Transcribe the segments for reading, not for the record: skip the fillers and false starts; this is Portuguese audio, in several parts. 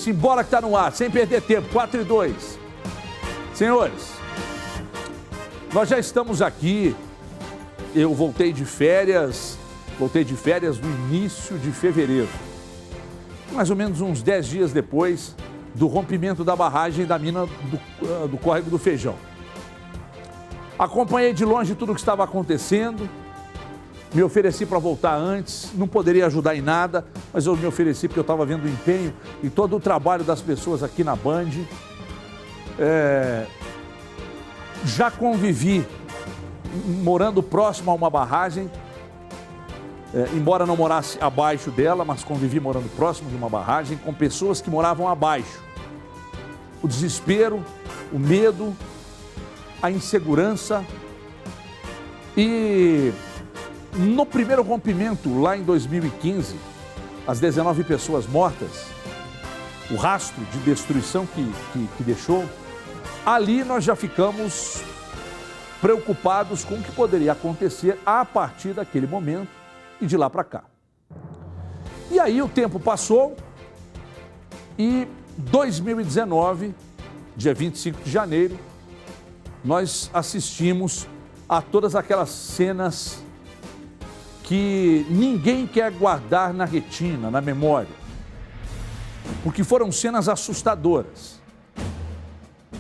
simbora que está no ar, sem perder tempo, 4 e 2. Senhores, nós já estamos aqui, eu voltei de férias no início de fevereiro, mais ou menos uns 10 dias depois do rompimento da barragem da mina do Córrego do Feijão. Acompanhei de longe tudo o que estava acontecendo, me ofereci para voltar antes, não poderia ajudar em nada, mas eu me ofereci porque eu estava vendo o empenho e todo o trabalho das pessoas aqui na Band. Já convivi morando próximo a uma barragem, embora não morasse abaixo dela, mas convivi morando próximo de uma barragem com pessoas que moravam abaixo. O desespero, o medo, a insegurança. E no primeiro rompimento, lá em 2015, as 19 pessoas mortas, o rastro de destruição que deixou, ali nós já ficamos preocupados com o que poderia acontecer a partir daquele momento e de lá para cá. E aí o tempo passou e 2019, dia 25 de janeiro, nós assistimos a todas aquelas cenas que ninguém quer guardar na retina, na memória, porque foram cenas assustadoras,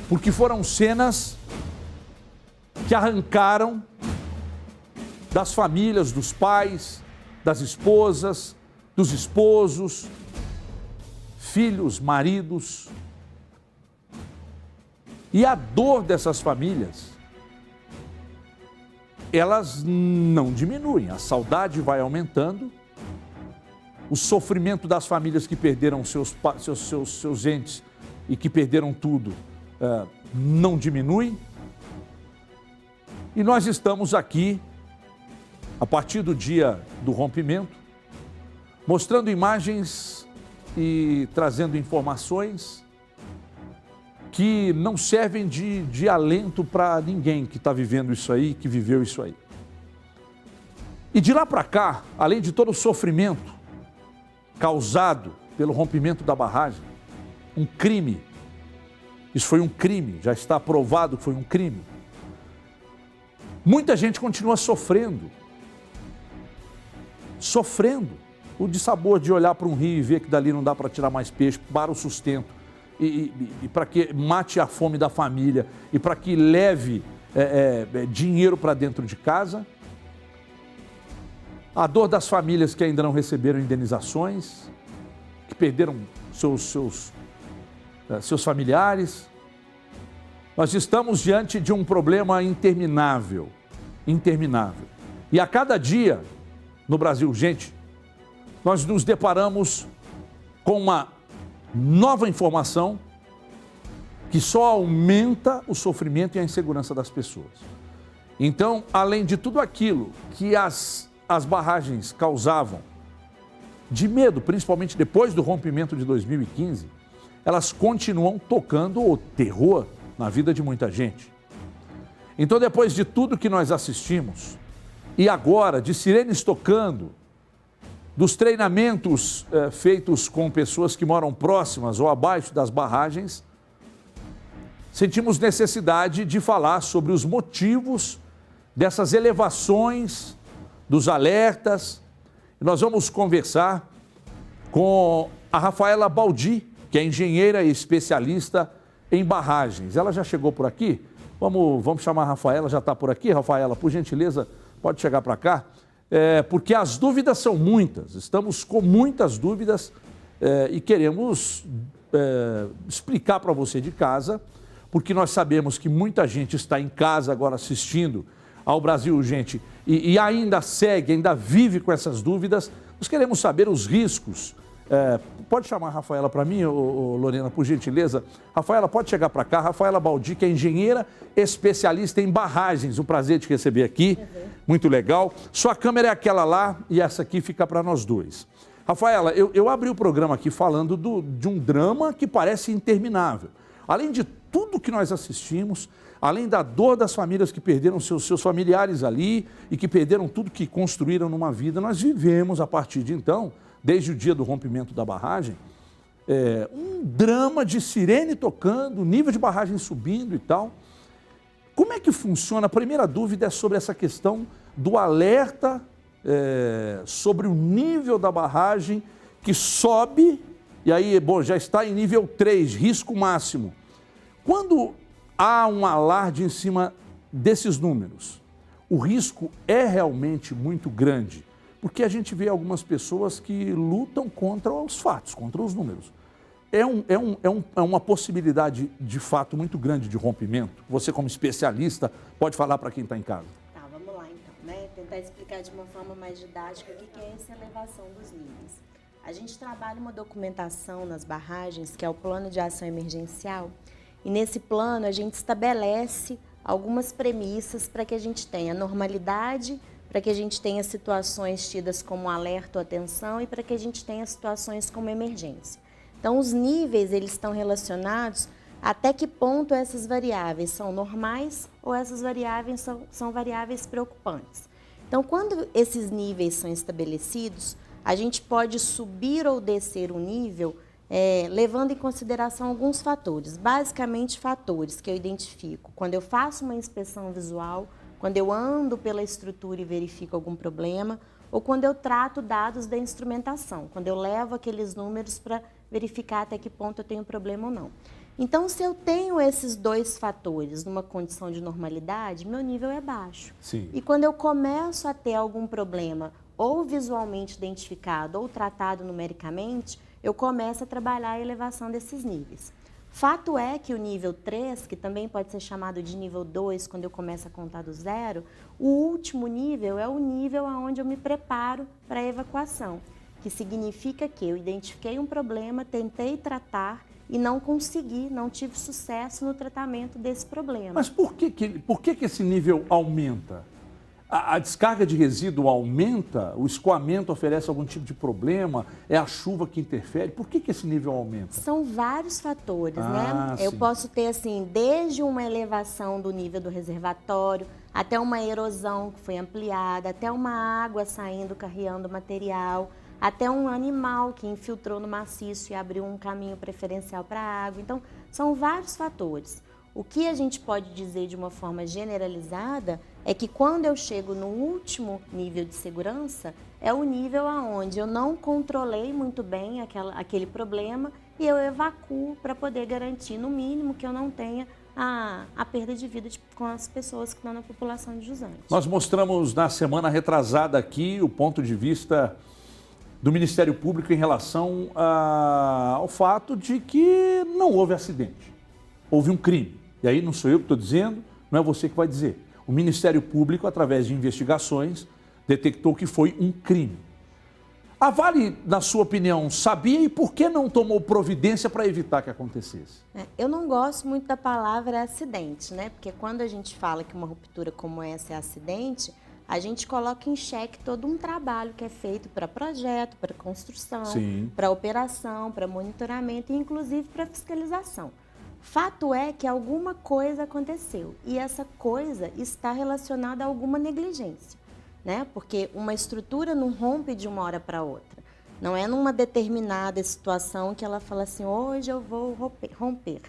porque foram cenas que arrancaram das famílias, dos pais, das esposas, dos esposos, filhos, maridos. E a dor dessas famílias, elas não diminuem, a saudade vai aumentando, o sofrimento das famílias que perderam seus entes e que perderam tudo não diminui. E nós estamos aqui, a partir do dia do rompimento, mostrando imagens e trazendo informações que não servem de alento para ninguém que está vivendo isso aí, que viveu isso aí. E de lá para cá, além de todo o sofrimento causado pelo rompimento da barragem, um crime, isso foi um crime, já está provado que foi um crime. Muita gente continua sofrendo o dissabor de olhar para um rio e ver que dali não dá para tirar mais peixe para o sustento. E para que mate a fome da família e para que leve dinheiro para dentro de casa. A dor das famílias que ainda não receberam indenizações, que perderam seus familiares. Nós estamos diante de um problema interminável. E a cada dia, no Brasil, gente, nós nos deparamos com uma nova informação que só aumenta o sofrimento e a insegurança das pessoas. Então, além de tudo aquilo que as barragens causavam de medo, principalmente depois do rompimento de 2015, elas continuam tocando o terror na vida de muita gente. Então, depois de tudo que nós assistimos, e agora de sirenes tocando, dos treinamentos feitos com pessoas que moram próximas ou abaixo das barragens, sentimos necessidade de falar sobre os motivos dessas elevações, dos alertas. Nós vamos conversar com a Rafaela Baldi, que é engenheira e especialista em barragens. Ela já chegou por aqui? Vamos chamar a Rafaela, já está por aqui? Rafaela, por gentileza, pode chegar para cá? Porque as dúvidas são muitas, estamos com muitas dúvidas e queremos explicar para você de casa, porque nós sabemos que muita gente está em casa agora assistindo ao Brasil Urgente e ainda segue, ainda vive com essas dúvidas. Nós queremos saber os riscos. Pode chamar a Rafaela para mim, Lorena, por gentileza? Rafaela, pode chegar para cá. Rafaela Baldi, que é engenheira especialista em barragens. Um prazer te receber aqui. Muito legal. Sua câmera é aquela lá e essa aqui fica para nós dois. Rafaela, eu abri o programa aqui falando de um drama que parece interminável. Além de tudo que nós assistimos, além da dor das famílias que perderam seus familiares ali e que perderam tudo que construíram numa vida, nós vivemos a partir de então, desde o dia do rompimento da barragem, um drama de sirene tocando, nível de barragem subindo e tal. Como é que funciona? A primeira dúvida é sobre essa questão do alerta sobre o nível da barragem que sobe, e aí, bom, já está em nível 3, risco máximo. Quando há um alarde em cima desses números, o risco é realmente muito grande, porque a gente vê algumas pessoas que lutam contra os fatos, contra os números. É uma possibilidade de fato muito grande de rompimento? Você, como especialista, pode falar para quem está em casa. Tá, vamos lá então, né? Tentar explicar de uma forma mais didática o que é essa elevação dos níveis. A gente trabalha uma documentação nas barragens, que é o Plano de Ação Emergencial, e nesse plano a gente estabelece algumas premissas para que a gente tenha normalidade, para que a gente tenha situações tidas como alerta ou atenção e para que a gente tenha situações como emergência. Então, os níveis, eles estão relacionados até que ponto essas variáveis são normais ou essas variáveis são variáveis preocupantes. Então, quando esses níveis são estabelecidos, a gente pode subir ou descer o nível levando em consideração alguns fatores, basicamente fatores que eu identifico quando eu faço uma inspeção visual, quando eu ando pela estrutura e verifico algum problema, ou quando eu trato dados da instrumentação, quando eu levo aqueles números para verificar até que ponto eu tenho problema ou não. Então, se eu tenho esses dois fatores numa condição de normalidade, meu nível é baixo. Sim. E quando eu começo a ter algum problema, ou visualmente identificado, ou tratado numericamente, eu começo a trabalhar a elevação desses níveis. Fato é que o nível 3, que também pode ser chamado de nível 2, quando eu começo a contar do zero, o último nível é o nível onde eu me preparo para a evacuação, que significa que eu identifiquei um problema, tentei tratar e não consegui, não tive sucesso no tratamento desse problema. Mas por que esse nível aumenta? A descarga de resíduo aumenta? O escoamento oferece algum tipo de problema? É a chuva que interfere? Por que esse nível aumenta? São vários fatores, né? Sim. Eu posso ter, assim, desde uma elevação do nível do reservatório, até uma erosão que foi ampliada, até uma água saindo, carreando material, até um animal que infiltrou no maciço e abriu um caminho preferencial para a água. Então, são vários fatores. O que a gente pode dizer de uma forma generalizada é que quando eu chego no último nível de segurança, é o nível onde eu não controlei muito bem aquele problema e eu evacuo para poder garantir, no mínimo, que eu não tenha a perda de vida com as pessoas que estão na população de Jusante. Nós mostramos na semana retrasada aqui o ponto de vista do Ministério Público em relação ao fato de que não houve acidente, houve um crime. E aí não sou eu que estou dizendo, não é você que vai dizer. O Ministério Público, através de investigações, detectou que foi um crime. A Vale, na sua opinião, sabia e por que não tomou providência para evitar que acontecesse? Eu não gosto muito da palavra acidente, né? Porque quando a gente fala que uma ruptura como essa é acidente, a gente coloca em xeque todo um trabalho que é feito para projeto, para construção, para operação, para monitoramento e inclusive para fiscalização. Fato é que alguma coisa aconteceu e essa coisa está relacionada a alguma negligência, né? Porque uma estrutura não rompe de uma hora para outra. Não é numa determinada situação que ela fala assim, hoje eu vou romper.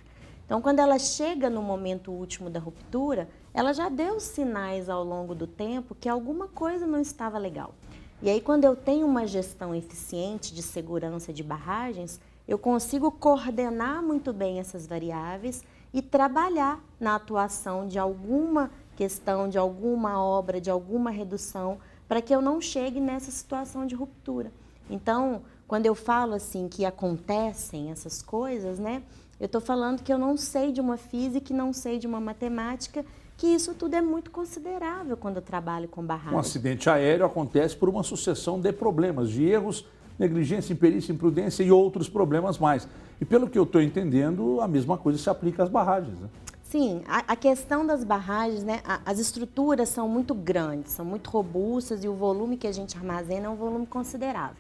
Então, quando ela chega no momento último da ruptura, ela já deu sinais ao longo do tempo que alguma coisa não estava legal. E aí, quando eu tenho uma gestão eficiente de segurança de barragens, eu consigo coordenar muito bem essas variáveis e trabalhar na atuação de alguma questão, de alguma obra, de alguma redução, para que eu não chegue nessa situação de ruptura. Então, quando eu falo assim que acontecem essas coisas, né, eu estou falando que eu não sei de uma física e não sei de uma matemática, que isso tudo é muito considerável quando eu trabalho com barragem. Um acidente aéreo acontece por uma sucessão de problemas, de erros, negligência, imperícia, imprudência e outros problemas mais. E pelo que eu estou entendendo, a mesma coisa se aplica às barragens, né? Sim, a questão das barragens, né, as estruturas são muito grandes, são muito robustas e o volume que a gente armazena é um volume considerável.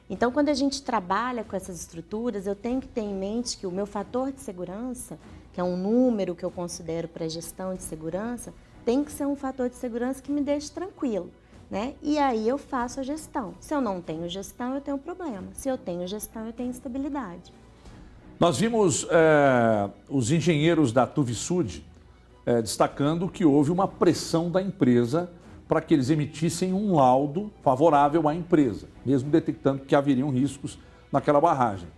Então, quando a gente trabalha com essas estruturas, eu tenho que ter em mente que o meu fator de segurança, que é um número que eu considero para a gestão de segurança, tem que ser um fator de segurança que me deixe tranquilo, né? E aí eu faço a gestão. Se eu não tenho gestão, eu tenho problema. Se eu tenho gestão, eu tenho estabilidade. Nós vimos os engenheiros da Tuvisud destacando que houve uma pressão da empresa para que eles emitissem um laudo favorável à empresa, mesmo detectando que haveriam riscos naquela barragem.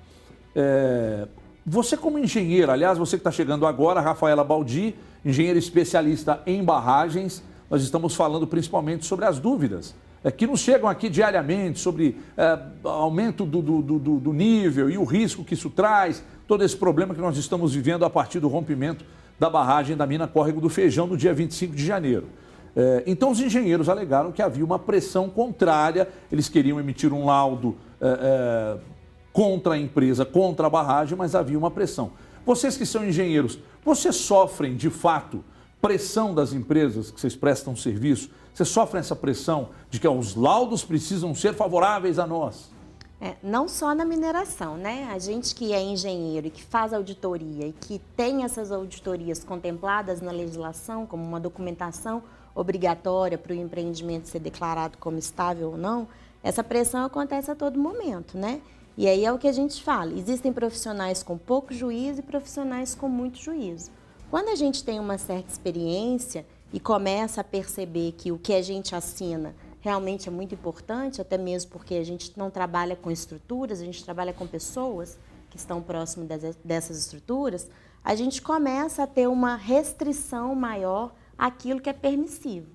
Você como engenheiro, aliás, você que está chegando agora, Rafaela Baldi, engenheira especialista em barragens, nós estamos falando principalmente sobre as dúvidas que nos chegam aqui diariamente sobre aumento do nível e o risco que isso traz, todo esse problema que nós estamos vivendo a partir do rompimento da barragem da mina Córrego do Feijão no dia 25 de janeiro. Então os engenheiros alegaram que havia uma pressão contrária, eles queriam emitir um laudo contra a empresa, contra a barragem, mas havia uma pressão. Vocês que são engenheiros, vocês sofrem de fato pressão das empresas que vocês prestam serviço? Vocês sofrem essa pressão de que os laudos precisam ser favoráveis a nós? Não só na mineração, né? A gente que é engenheiro e que faz auditoria e que tem essas auditorias contempladas na legislação, como uma documentação obrigatória para o empreendimento ser declarado como estável ou não, essa pressão acontece a todo momento, né? E aí é o que a gente fala, existem profissionais com pouco juízo e profissionais com muito juízo. Quando a gente tem uma certa experiência e começa a perceber que o que a gente assina realmente é muito importante, até mesmo porque a gente não trabalha com estruturas, a gente trabalha com pessoas que estão próximas dessas estruturas, a gente começa a ter uma restrição maior àquilo que é permissivo.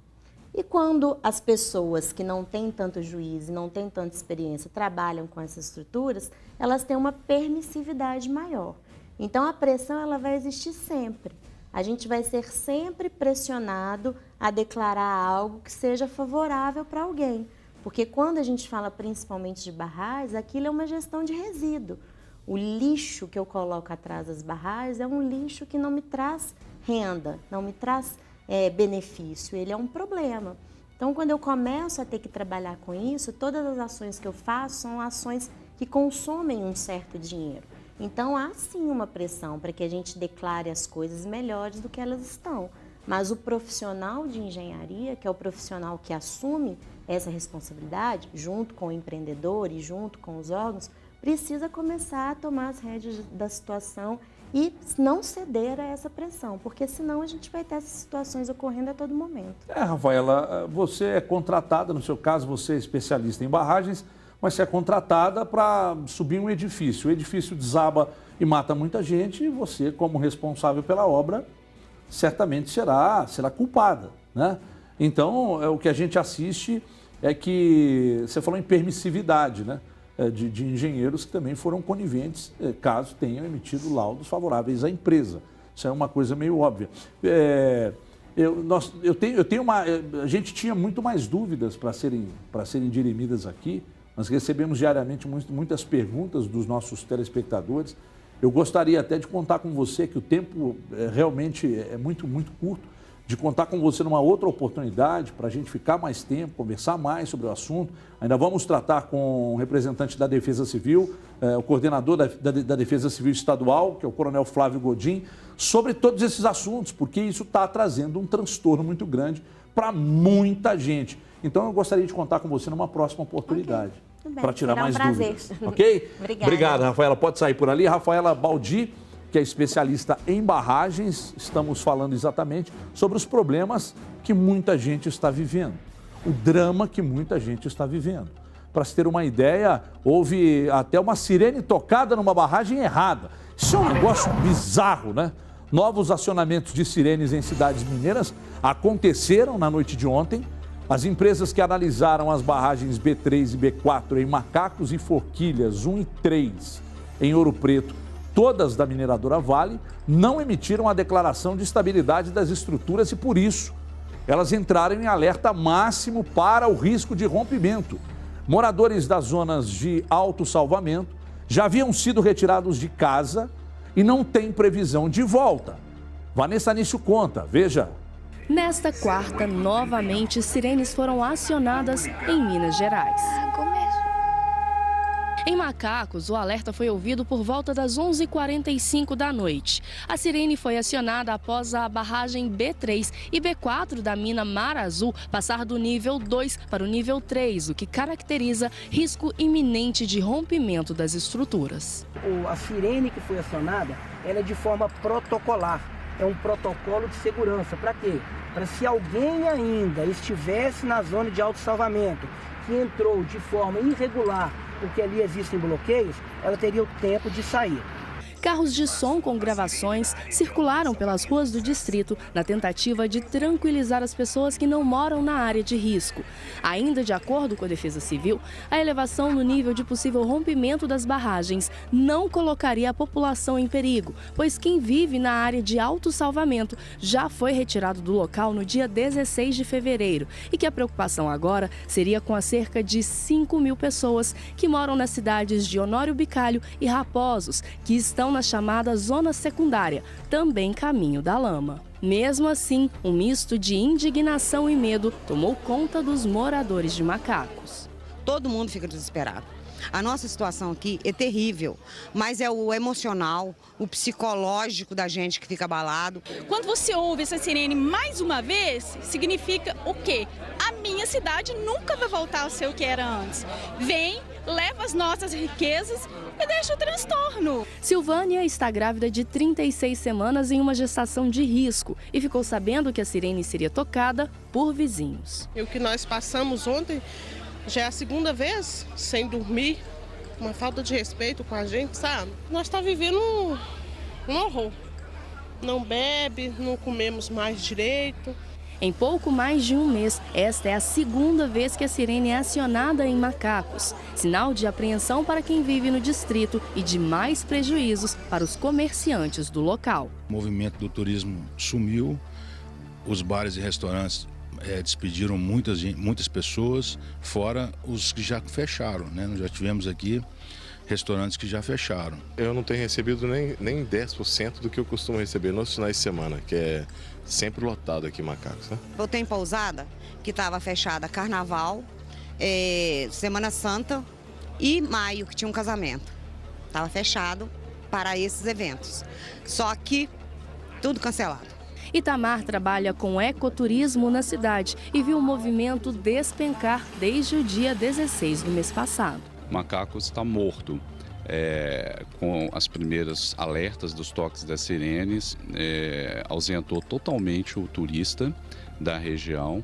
E quando as pessoas que não têm tanto juízo e não têm tanta experiência trabalham com essas estruturas, elas têm uma permissividade maior. Então, a pressão ela vai existir sempre. A gente vai ser sempre pressionado a declarar algo que seja favorável para alguém. Porque quando a gente fala principalmente de barragens, aquilo é uma gestão de resíduo. O lixo que eu coloco atrás das barragens é um lixo que não me traz renda, não me traz benefício, ele é um problema. Então, quando eu começo a ter que trabalhar com isso, todas as ações que eu faço são ações que consomem um certo dinheiro. Então, há sim uma pressão para que a gente declare as coisas melhores do que elas estão. Mas o profissional de engenharia, que é o profissional que assume essa responsabilidade, junto com o empreendedor e junto com os órgãos, precisa começar a tomar as rédeas da situação e não ceder a essa pressão, porque senão a gente vai ter essas situações ocorrendo a todo momento. Rafaela, você é contratada, no seu caso você é especialista em barragens, mas você é contratada para subir um edifício. O edifício desaba e mata muita gente e você, como responsável pela obra, certamente será culpada, né? Então, o que a gente assiste é que, você falou em permissividade, né? De engenheiros que também foram coniventes, caso tenham emitido laudos favoráveis à empresa. Isso é uma coisa meio óbvia. A gente tinha muito mais dúvidas para serem dirimidas aqui. Nós recebemos diariamente muitas perguntas dos nossos telespectadores. Eu gostaria até de contar com você, que o tempo realmente é muito, muito curto, de contar com você numa outra oportunidade para a gente ficar mais tempo, conversar mais sobre o assunto. Ainda vamos tratar com o representante da Defesa Civil, o coordenador da Defesa Civil Estadual, que é o Coronel Flávio Godin, sobre todos esses assuntos, porque isso está trazendo um transtorno muito grande para muita gente. Então, eu gostaria de contar com você numa próxima oportunidade, para tirar mais dúvidas. Ok? Obrigado, Rafaela. Pode sair por ali. Rafaela Baldi, que é especialista em barragens, estamos falando exatamente sobre os problemas que muita gente está vivendo, o drama que muita gente está vivendo. Para se ter uma ideia, houve até uma sirene tocada numa barragem errada. Isso é um negócio bizarro, né? Novos acionamentos de sirenes em cidades mineiras aconteceram na noite de ontem. As empresas que analisaram as barragens B3 e B4 em Macacos e Forquilhas 1 e 3 em Ouro Preto, todas da mineradora Vale, não emitiram a declaração de estabilidade das estruturas e, por isso, elas entraram em alerta máximo para o risco de rompimento. Moradores das zonas de autossalvamento já haviam sido retirados de casa e não têm previsão de volta. Vanessa Nício conta, veja. Nesta quarta, novamente, sirenes foram acionadas em Minas Gerais. Em Macacos, o alerta foi ouvido por volta das 11h45 da noite. A sirene foi acionada após a barragem B3 e B4 da mina Mar Azul passar do nível 2 para o nível 3, o que caracteriza risco iminente de rompimento das estruturas. A sirene que foi acionada, ela é de forma protocolar. É um protocolo de segurança. Para quê? Para se alguém ainda estivesse na zona de autossalvamento, que entrou de forma irregular, porque ali existem bloqueios, ela teria o tempo de sair. Carros de som com gravações circularam pelas ruas do distrito na tentativa de tranquilizar as pessoas que não moram na área de risco. Ainda de acordo com a Defesa Civil, a elevação no nível de possível rompimento das barragens não colocaria a população em perigo, pois quem vive na área de autossalvamento já foi retirado do local no dia 16 de fevereiro e que a preocupação agora seria com as cerca de 5.000 pessoas que moram nas cidades de Honório Bicalho e Raposos, que estão na chamada zona secundária, também caminho da lama. Mesmo assim, um misto de indignação e medo tomou conta dos moradores de Macacos. Todo mundo fica desesperado. A nossa situação aqui é terrível, mas é o emocional, o psicológico da gente que fica abalado. Quando você ouve essa sirene mais uma vez, significa o quê? A minha cidade nunca vai voltar a ser o que era antes. Vem, leva as nossas riquezas e deixa o transtorno. Silvânia está grávida de 36 semanas em uma gestação de risco e ficou sabendo que a sirene seria tocada por vizinhos. E o que nós passamos ontem já é a segunda vez sem dormir, uma falta de respeito com a gente, sabe? Nós estamos vivendo um horror. Não bebe, não comemos mais direito. Em pouco mais de um mês, esta é a segunda vez que a sirene é acionada em Macacos. Sinal de apreensão para quem vive no distrito e de mais prejuízos para os comerciantes do local. O movimento do turismo sumiu, os bares e restaurantes despediram muitas pessoas, fora os que já fecharam, né? Nós já tivemos aqui restaurantes que já fecharam. Eu não tenho recebido nem 10% do que eu costumo receber nos finais de semana, que é sempre lotado aqui em Macacos. Né? Eu tenho pousada que estava fechada Carnaval, Semana Santa e maio, que tinha um casamento. Estava fechado para esses eventos. Só que tudo cancelado. Itamar trabalha com ecoturismo na cidade e viu o movimento despencar desde o dia 16 do mês passado. Macacos está morto. Com as primeiras alertas dos toques das sirenes, ausentou totalmente o turista da região.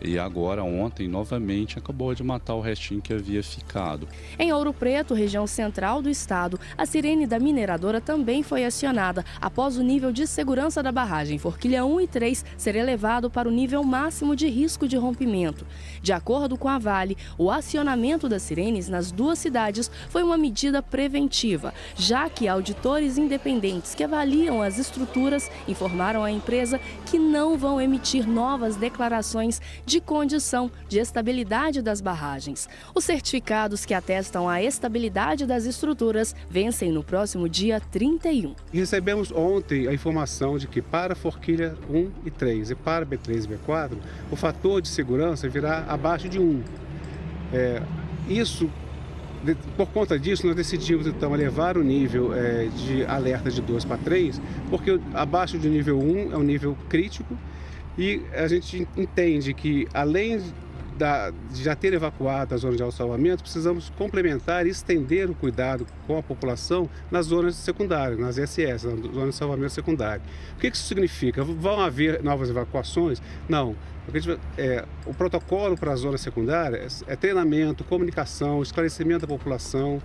E agora, ontem, novamente, acabou de matar o restinho que havia ficado. Em Ouro Preto, região central do estado, a sirene da mineradora também foi acionada após o nível de segurança da barragem Forquilha 1 e 3 ser elevado para o nível máximo de risco de rompimento. De acordo com a Vale, o acionamento das sirenes nas duas cidades foi uma medida preventiva, já que auditores independentes que avaliam as estruturas informaram à empresa que não vão emitir novas declarações de condição de estabilidade das barragens. Os certificados que atestam a estabilidade das estruturas vencem no próximo dia 31. Recebemos ontem a informação de que para Forquilha 1 e 3 e para B3 e B4, o fator de segurança virá abaixo de 1. Por conta disso, nós decidimos então elevar o nível de alerta de 2 para 3, porque abaixo do nível 1 é um nível crítico. E a gente entende que, além de já ter evacuado a zona de autossalvamento, precisamos complementar e estender o cuidado com a população nas zonas secundárias, nas SS, nas zonas de salvamento secundário. O que isso significa? Vão haver novas evacuações? Não. O protocolo para a zona secundária é treinamento, comunicação, esclarecimento da população,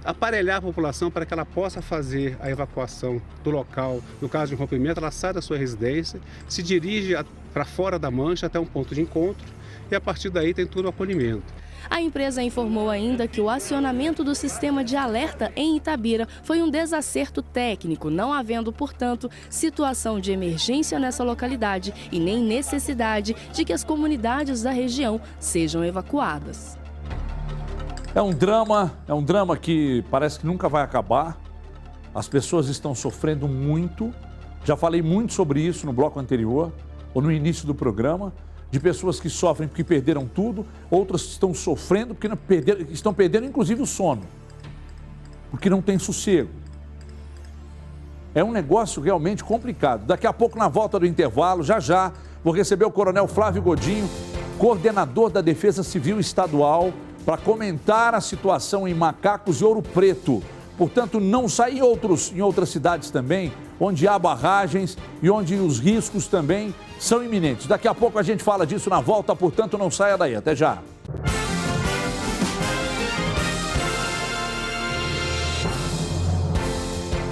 aparelhar a população para que ela possa fazer a evacuação do local. No caso de um rompimento, ela sai da sua residência, se dirige para fora da mancha até um ponto de encontro e a partir daí tem todo o acolhimento. A empresa informou ainda que o acionamento do sistema de alerta em Itabira foi um desacerto técnico, não havendo, portanto, situação de emergência nessa localidade e nem necessidade de que as comunidades da região sejam evacuadas. É um drama que parece que nunca vai acabar. As pessoas estão sofrendo muito. Já falei muito sobre isso no bloco anterior, ou no início do programa. de pessoas que sofrem porque perderam tudo, outras que estão sofrendo porque estão perdendo inclusive o sono, porque não tem sossego. É um negócio realmente complicado. Daqui a pouco, na volta do intervalo, já, vou receber o Coronel Flávio Godinho, coordenador da Defesa Civil Estadual, para comentar a situação em Macacos e Ouro Preto. Portanto, não sair em outras cidades também, onde há barragens e onde os riscos também são iminentes. Daqui a pouco a gente fala disso na volta, portanto, não saia daí. Até já.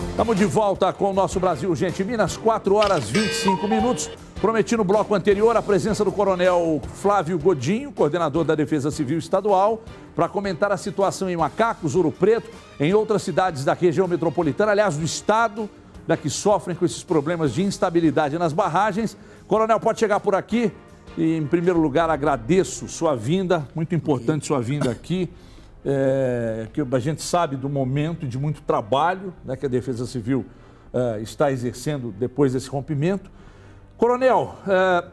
Estamos de volta com o nosso Brasil, gente. Minas, 4 horas 25 minutos. Prometi no bloco anterior a presença do Coronel Flávio Godinho, coordenador da Defesa Civil Estadual, para comentar a situação em Macacos, Ouro Preto, em outras cidades da região metropolitana, aliás, do estado, que sofrem com esses problemas de instabilidade nas barragens. Coronel, pode chegar por aqui. E, em primeiro lugar, agradeço sua vinda, muito importante sua vinda aqui. Que a gente sabe do momento de muito trabalho, né, que a Defesa Civil está exercendo depois desse rompimento. Coronel,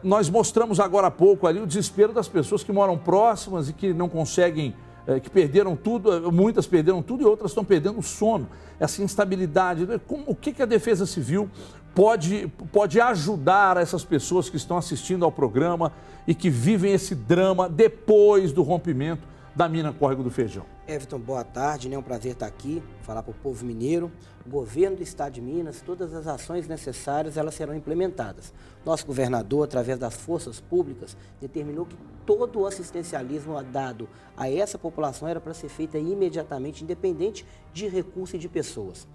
nós mostramos agora há pouco ali o desespero das pessoas que moram próximas e que não conseguem, que perderam tudo, muitas perderam tudo e outras estão perdendo o sono, essa instabilidade. O que a Defesa Civil pode ajudar essas pessoas que estão assistindo ao programa e que vivem esse drama depois do rompimento da mina Córrego do Feijão? Everton, boa tarde, é um prazer estar aqui, falar para o povo mineiro. O governo do estado de Minas, todas as ações necessárias, elas serão implementadas. Nosso governador, através das forças públicas, determinou que todo o assistencialismo dado a essa população era para ser feito imediatamente, independente de recurso e de pessoas.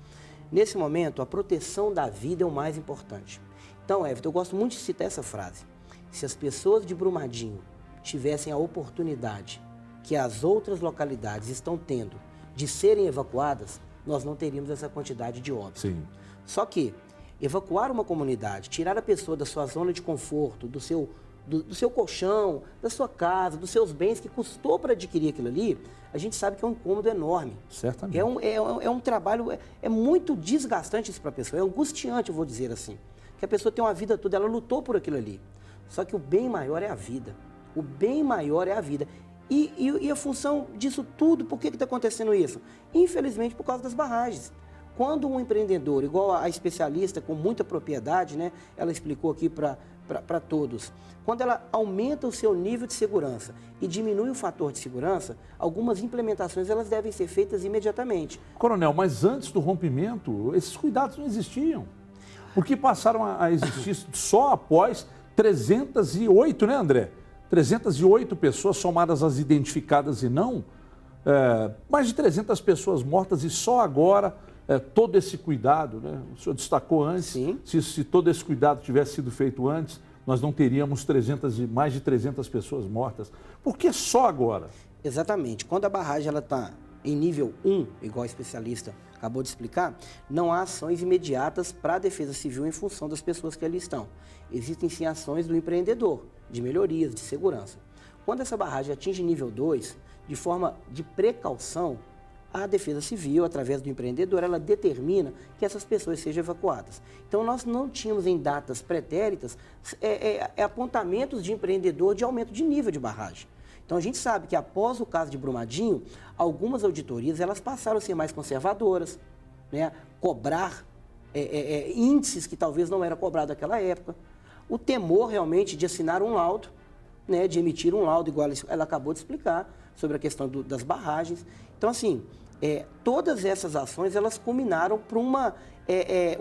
Nesse momento, a proteção da vida é o mais importante. Então, Everton, eu gosto muito de citar essa frase. Se as pessoas de Brumadinho tivessem a oportunidade que as outras localidades estão tendo de serem evacuadas, nós não teríamos essa quantidade de óbitos. Sim. Só que evacuar uma comunidade, tirar a pessoa da sua zona de conforto, do seu colchão, da sua casa, dos seus bens que custou para adquirir aquilo ali, a gente sabe que é um incômodo enorme. Certamente. É um trabalho, é muito desgastante isso para a pessoa, é angustiante, eu vou dizer assim. Que a pessoa tem uma vida toda, ela lutou por aquilo ali. Só que o bem maior é a vida. O bem maior é a vida. E a função disso tudo, por que está acontecendo isso? Infelizmente, por causa das barragens. Quando um empreendedor, igual a especialista, com muita propriedade, né, ela explicou aqui para todos, quando ela aumenta o seu nível de segurança e diminui o fator de segurança, algumas implementações elas devem ser feitas imediatamente. Coronel, mas antes do rompimento, esses cuidados não existiam. Porque passaram a existir só após 308, né, André? 308 pessoas somadas às identificadas e não, mais de 300 pessoas mortas e só agora todo esse cuidado, né? O senhor destacou antes, Sim. Se todo esse cuidado tivesse sido feito antes, nós não teríamos mais de 300 pessoas mortas. Por que só agora? Exatamente. Quando a barragem está em nível 1, igual a especialista acabou de explicar, não há ações imediatas para a Defesa Civil em função das pessoas que ali estão. Existem sim ações do empreendedor, de melhorias, de segurança. Quando essa barragem atinge nível 2, de forma de precaução, a Defesa Civil, através do empreendedor, ela determina que essas pessoas sejam evacuadas. Então, nós não tínhamos em datas pretéritas apontamentos de empreendedor de aumento de nível de barragem. Então, a gente sabe que após o caso de Brumadinho, algumas auditorias elas passaram a ser mais conservadoras, né? Cobrar índices que talvez não eram cobrados naquela época. O temor realmente de assinar um laudo, né? De emitir um laudo, igual ela acabou de explicar, sobre a questão das barragens. Então, assim, todas essas ações elas culminaram para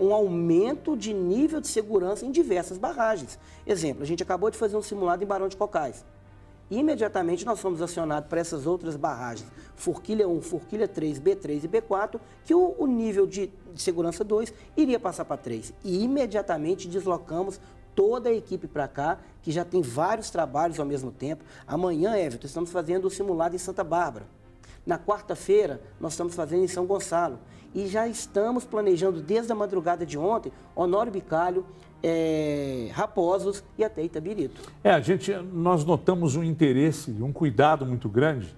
um aumento de nível de segurança em diversas barragens. Exemplo, a gente acabou de fazer um simulado em Barão de Cocais. Imediatamente nós fomos acionados para essas outras barragens, Forquilha 1, Forquilha 3, B3 e B4, que o nível de segurança 2 iria passar para 3. E imediatamente deslocamos toda a equipe para cá, que já tem vários trabalhos ao mesmo tempo. Amanhã, Everton, estamos fazendo o simulado em Santa Bárbara. Na quarta-feira, nós estamos fazendo em São Gonçalo. E já estamos planejando, desde a madrugada de ontem, Honório Bicalho, Raposos e até Itabirito. Nós notamos um interesse, um cuidado muito grande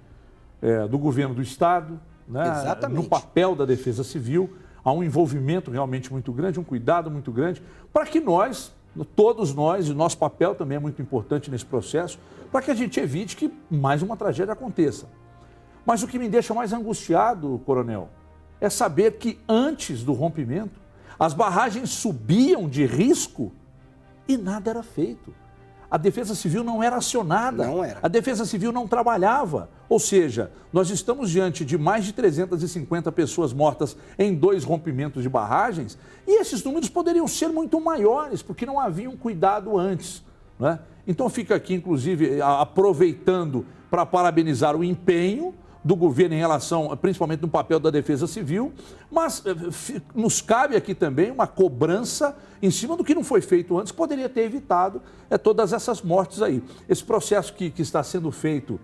do governo do estado, né, exatamente, no papel da Defesa Civil. Há um envolvimento realmente muito grande, um cuidado muito grande, para que nós Todos nós, e o nosso papel também é muito importante nesse processo, para que a gente evite que mais uma tragédia aconteça. Mas o que me deixa mais angustiado, coronel, é saber que antes do rompimento, as barragens subiam de risco e nada era feito. A Defesa Civil não era acionada, Não era. a Defesa Civil não trabalhava. Ou seja, nós estamos diante de mais de 350 pessoas mortas em 2 rompimentos de barragens e esses números poderiam ser muito maiores, porque não havia um cuidado antes, né? Então fica aqui, inclusive, aproveitando para parabenizar o empenho do governo em relação, principalmente no papel da Defesa Civil, mas nos cabe aqui também uma cobrança em cima do que não foi feito antes, que poderia ter evitado todas essas mortes aí. Esse processo que está sendo feito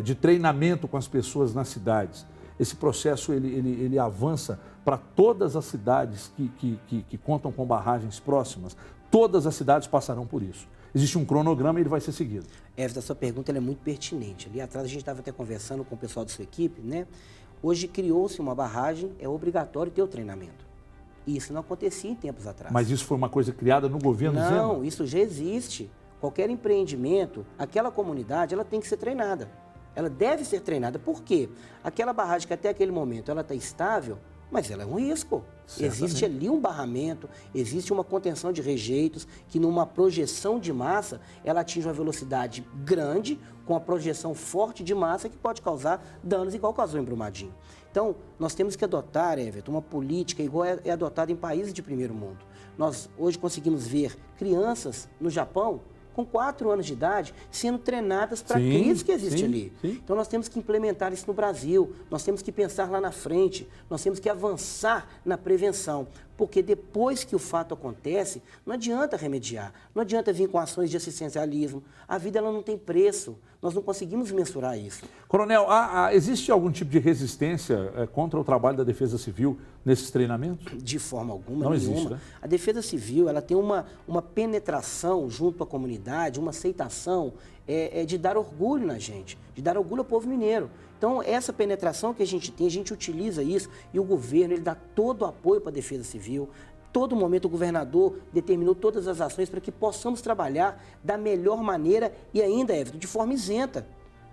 de treinamento com as pessoas nas cidades, esse processo ele avança para todas as cidades que contam com barragens próximas, todas as cidades passarão por isso. Existe um cronograma e ele vai ser seguido. Essa sua pergunta ela é muito pertinente. Ali atrás a gente estava até conversando com o pessoal da sua equipe, né? Hoje criou-se uma barragem, é obrigatório ter o treinamento. Isso não acontecia em tempos atrás. Mas isso foi uma coisa criada no governo Zema? Não, isso já existe. Qualquer empreendimento, aquela comunidade, ela tem que ser treinada. Ela deve ser treinada. Por quê? Aquela barragem que até aquele momento ela está estável, mas ela é um risco. Certamente. Existe ali um barramento, existe uma contenção de rejeitos, que numa projeção de massa, ela atinge uma velocidade grande, com a projeção forte de massa, que pode causar danos igual causou em Brumadinho. Então, nós temos que adotar, Everton, uma política igual é adotada em países de primeiro mundo. Nós hoje conseguimos ver crianças no Japão com 4 anos de idade, sendo treinadas para a crise que existe ali. Sim. Então, nós temos que implementar isso no Brasil, nós temos que pensar lá na frente, nós temos que avançar na prevenção, porque depois que o fato acontece, não adianta remediar, não adianta vir com ações de assistencialismo, a vida ela não tem preço, nós não conseguimos mensurar isso. Coronel, existe algum tipo de resistência contra o trabalho da Defesa Civil nesses treinamentos? De forma alguma, não nenhuma. existe, né? A Defesa Civil ela tem uma penetração junto à comunidade, uma aceitação de dar orgulho na gente, de dar orgulho ao povo mineiro. Então, essa penetração que a gente tem, a gente utiliza isso e o governo ele dá todo o apoio para a Defesa Civil. Todo momento o governador determinou todas as ações para que possamos trabalhar da melhor maneira e ainda, Everton, de forma isenta.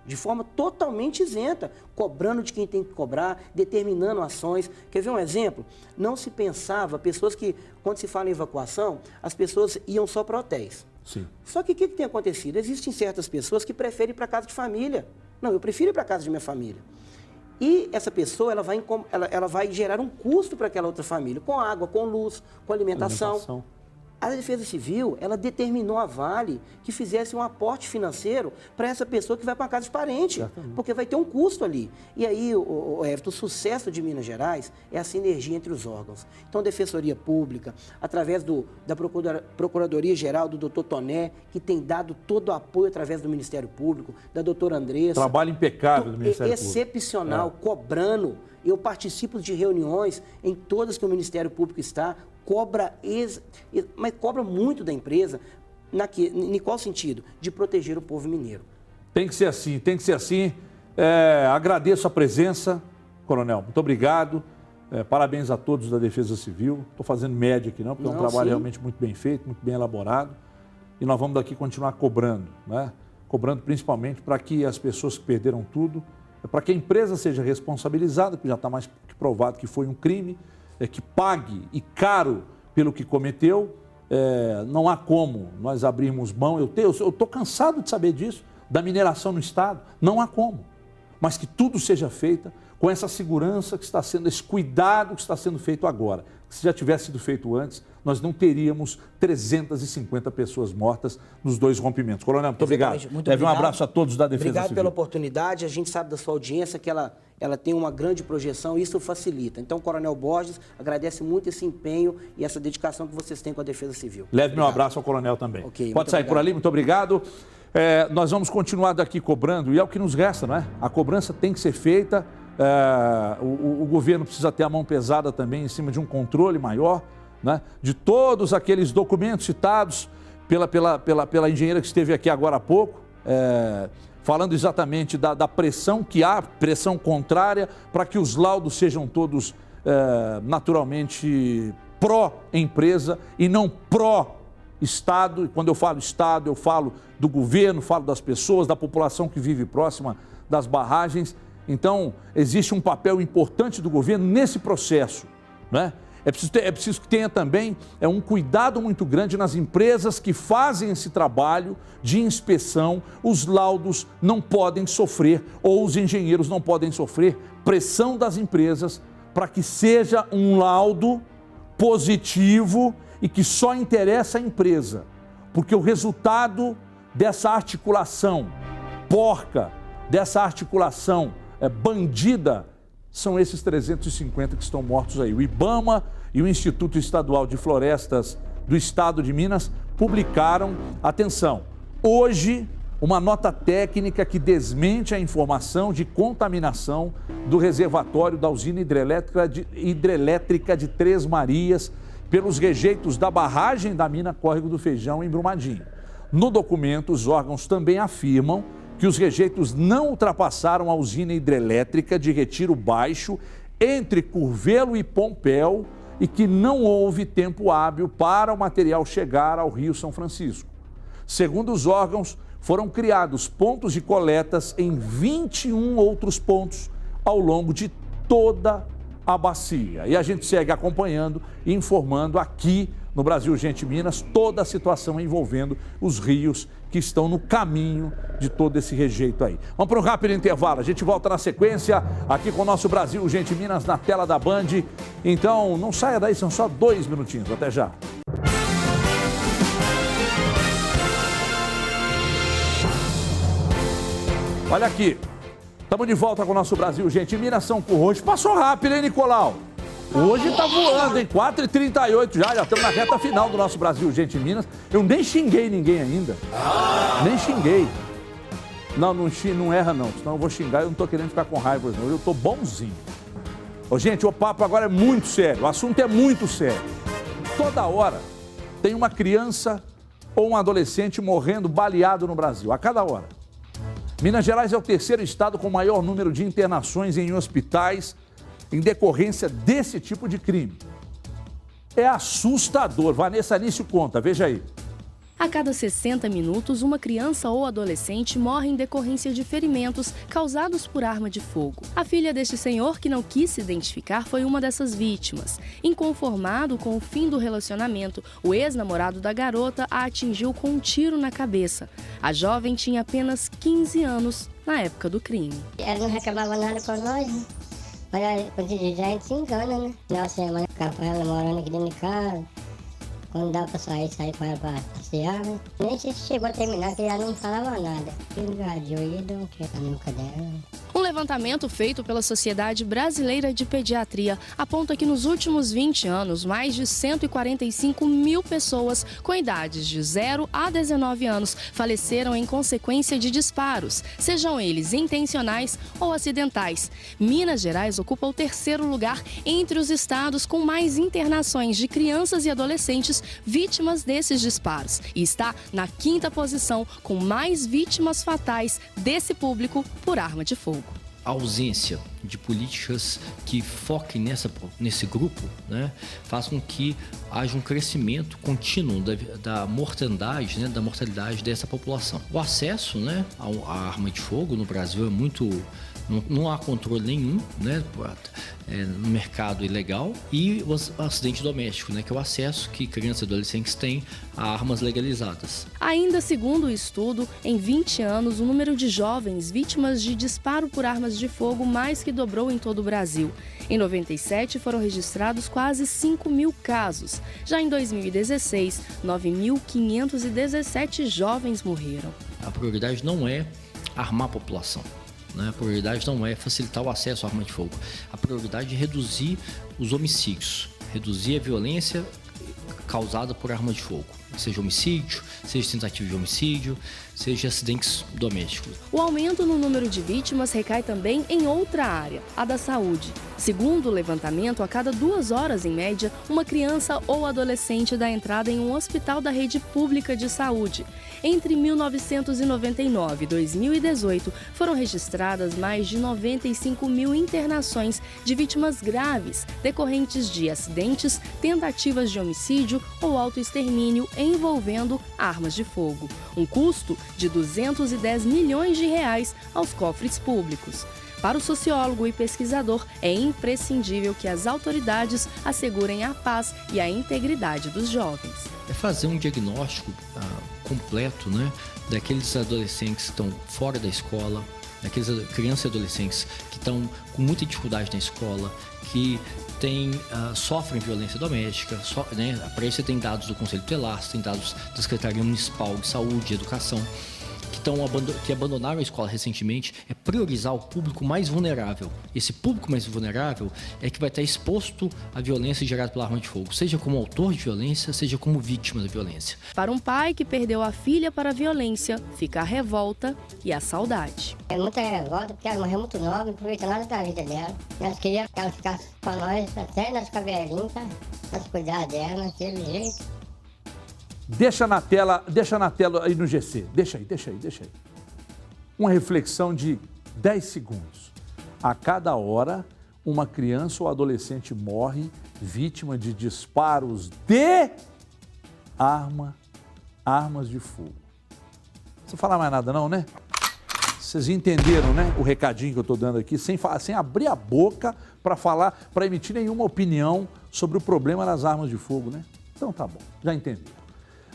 De forma totalmente isenta, cobrando de quem tem que cobrar, determinando ações. Quer ver um exemplo? Não se pensava, pessoas que, quando se fala em evacuação, as pessoas iam só para hotéis. Sim. Só que o que tem acontecido? Existem certas pessoas que preferem ir para casa de família. Não, eu prefiro ir para casa de minha família. E essa pessoa ela vai gerar um custo para aquela outra família, com água, com luz, com alimentação. A Defesa Civil, ela determinou a Vale que fizesse um aporte financeiro para essa pessoa que vai para a casa de parente, porque vai ter um custo ali. E aí, Everton, o sucesso de Minas Gerais é a sinergia entre os órgãos. Então, a Defensoria Pública, através da Procuradoria-Geral, do Dr. Toné, que tem dado todo o apoio através do Ministério Público, da doutora Andressa. Trabalho impecável do Ministério Público. Excepcional, cobrando. Eu participo de reuniões em todas que o Ministério Público está, mas cobra muito da empresa, em qual sentido? De proteger o povo mineiro. Tem que ser assim, tem que ser assim. Agradeço a presença, coronel, muito obrigado. Parabéns a todos da Defesa Civil. Estou fazendo média aqui não, porque é um trabalho realmente muito bem feito, muito bem elaborado. E nós vamos daqui continuar cobrando, né? Cobrando principalmente para que as pessoas que perderam tudo, para que a empresa seja responsabilizada, que já está mais que provado que foi um crime, que pague e caro pelo que cometeu. Não há como nós abrirmos mão. Eu estou cansado de saber disso, da mineração no Estado. Não há como. Mas que tudo seja feito com essa segurança que está sendo, esse cuidado que está sendo feito agora. Se já tivesse sido feito antes, nós não teríamos 350 pessoas mortas nos 2 rompimentos. Coronel, muito obrigado. Muito obrigado. Um abraço a todos da Defesa Civil. Obrigado pela oportunidade. A gente sabe da sua audiência que ela tem uma grande projeção e isso facilita. Então, Coronel Borges, agradece muito esse empenho e essa dedicação que vocês têm com a Defesa Civil. Leve meu abraço ao Coronel também. Okay, pode sair por ali, muito obrigado. Nós vamos continuar daqui cobrando e é o que nos resta, não é? A cobrança tem que ser feita. O governo precisa ter a mão pesada também em cima de um controle maior, né, de todos aqueles documentos citados pela engenheira que esteve aqui agora há pouco, falando exatamente da pressão que há, pressão contrária, para que os laudos sejam todos naturalmente pró-empresa e não pró Estado, e quando eu falo Estado, eu falo do governo, falo das pessoas, da população que vive próxima das barragens. Então, existe um papel importante do governo nesse processo, né? É preciso que tenha também um cuidado muito grande nas empresas que fazem esse trabalho de inspeção. Os laudos não podem sofrer, ou os engenheiros não podem sofrer pressão das empresas para que seja um laudo positivo e que só interessa à empresa. Porque o resultado dessa articulação porca, dessa articulação bandida, são esses 350 que estão mortos aí. O IBAMA e o Instituto Estadual de Florestas do Estado de Minas publicaram, atenção, hoje, uma nota técnica que desmente a informação de contaminação do reservatório da usina hidrelétrica de Três Marias pelos rejeitos da barragem da mina Córrego do Feijão, em Brumadinho. No documento, os órgãos também afirmam que os rejeitos não ultrapassaram a usina hidrelétrica de Retiro Baixo, entre Curvelo e Pompéu, e que não houve tempo hábil para o material chegar ao Rio São Francisco. Segundo os órgãos, foram criados pontos de coletas em 21 outros pontos ao longo de toda a bacia. E a gente segue acompanhando e informando aqui no Brasil Urgente Minas toda a situação envolvendo os rios que estão no caminho de todo esse rejeito aí. Vamos para um rápido intervalo, a gente volta na sequência aqui com o nosso Brasil Urgente Minas na tela da Band. Então não saia daí, são só 2 minutinhos, até já. Olha aqui, estamos de volta com o nosso Brasil Urgente Minas, São Curro. Hoje passou rápido, hein, Nicolau? Hoje tá voando, hein? 4h38 já estamos na reta final do nosso Brasil Urgente Minas. Eu nem xinguei ninguém ainda. Nem xinguei. Não erra não, senão eu vou xingar e eu não tô querendo ficar com raiva não. Eu tô bonzinho. Ô, gente, o papo agora é muito sério, o assunto é muito sério. Toda hora tem uma criança ou um adolescente morrendo baleado no Brasil, a cada hora. Minas Gerais é o terceiro estado com maior número de internações em hospitais em decorrência desse tipo de crime. É assustador. Vanessa Nício conta, veja aí. A cada 60 minutos, uma criança ou adolescente morre em decorrência de ferimentos causados por arma de fogo. A filha deste senhor, que não quis se identificar, foi uma dessas vítimas. Inconformado com o fim do relacionamento, o ex-namorado da garota a atingiu com um tiro na cabeça. A jovem tinha apenas 15 anos na época do crime. Ela não reclamava nada com nós, né? Mas quando a gente se engana, né? Nossa, mãe ficava com ela morando aqui dentro de casa. Quando dá pra sair com ela pra passear, né? Nem se chegou a terminar, que ela não falava nada. Invadiu e deu um tiro na nuca dela. Um levantamento feito pela Sociedade Brasileira de Pediatria aponta que nos últimos 20 anos, mais de 145 mil pessoas com idades de 0 a 19 anos faleceram em consequência de disparos, sejam eles intencionais ou acidentais. Minas Gerais ocupa o terceiro lugar entre os estados com mais internações de crianças e adolescentes vítimas desses disparos e está na 5ª posição com mais vítimas fatais desse público por arma de fogo. A ausência de políticas que foquem nesse grupo, né, faz com que haja um crescimento contínuo da mortandade, né, da mortalidade dessa população. O acesso, né, à arma de fogo no Brasil é muito... Não há controle nenhum, né, no mercado ilegal, e o acidente doméstico, né, que é o acesso que crianças e adolescentes têm a armas legalizadas. Ainda segundo o estudo, em 20 anos, o número de jovens vítimas de disparo por armas de fogo mais que dobrou em todo o Brasil. Em 97, foram registrados quase 5 mil casos. Já em 2016, 9.517 jovens morreram. A prioridade não é armar a população. A prioridade não é facilitar o acesso à arma de fogo. A prioridade é reduzir os homicídios, reduzir a violência causada por arma de fogo. Seja homicídio, seja tentativa de homicídio, seja acidentes domésticos. O aumento no número de vítimas recai também em outra área, a da saúde. Segundo o levantamento, a cada 2 horas, em média, uma criança ou adolescente dá entrada em um hospital da rede pública de saúde. Entre 1999 e 2018, foram registradas mais de 95 mil internações de vítimas graves decorrentes de acidentes, tentativas de homicídio ou autoextermínio envolvendo armas de fogo. Um custo de 210 milhões de reais aos cofres públicos. Para o sociólogo e pesquisador, é imprescindível que as autoridades assegurem a paz e a integridade dos jovens. É fazer um diagnóstico completo, né, daqueles adolescentes que estão fora da escola, daqueles crianças e adolescentes que estão com muita dificuldade na escola, que sofrem violência doméstica, né? Para isso você tem dados do Conselho Tutelar, tem dados da Secretaria Municipal de Saúde e Educação, que abandonaram a escola recentemente. É priorizar o público mais vulnerável. Esse público mais vulnerável é que vai estar exposto à violência gerada pela arma de fogo, seja como autor de violência, seja como vítima da violência. Para um pai que perdeu a filha para a violência, fica a revolta e a saudade. É muita revolta, porque ela morreu muito nova, não aproveita nada da vida dela. Nós queríamos que ela ficasse com nós até nós ficar velhinhos, pra nós cuidar dela, não teve jeito. Deixa na tela aí no GC. Deixa aí. Uma reflexão de 10 segundos. A cada hora, uma criança ou adolescente morre vítima de disparos de armas de fogo. Não precisa falar mais nada não, né? Vocês entenderam, né? O recadinho que eu estou dando aqui, sem abrir a boca para emitir nenhuma opinião sobre o problema das armas de fogo, né? Então tá bom, já entenderam.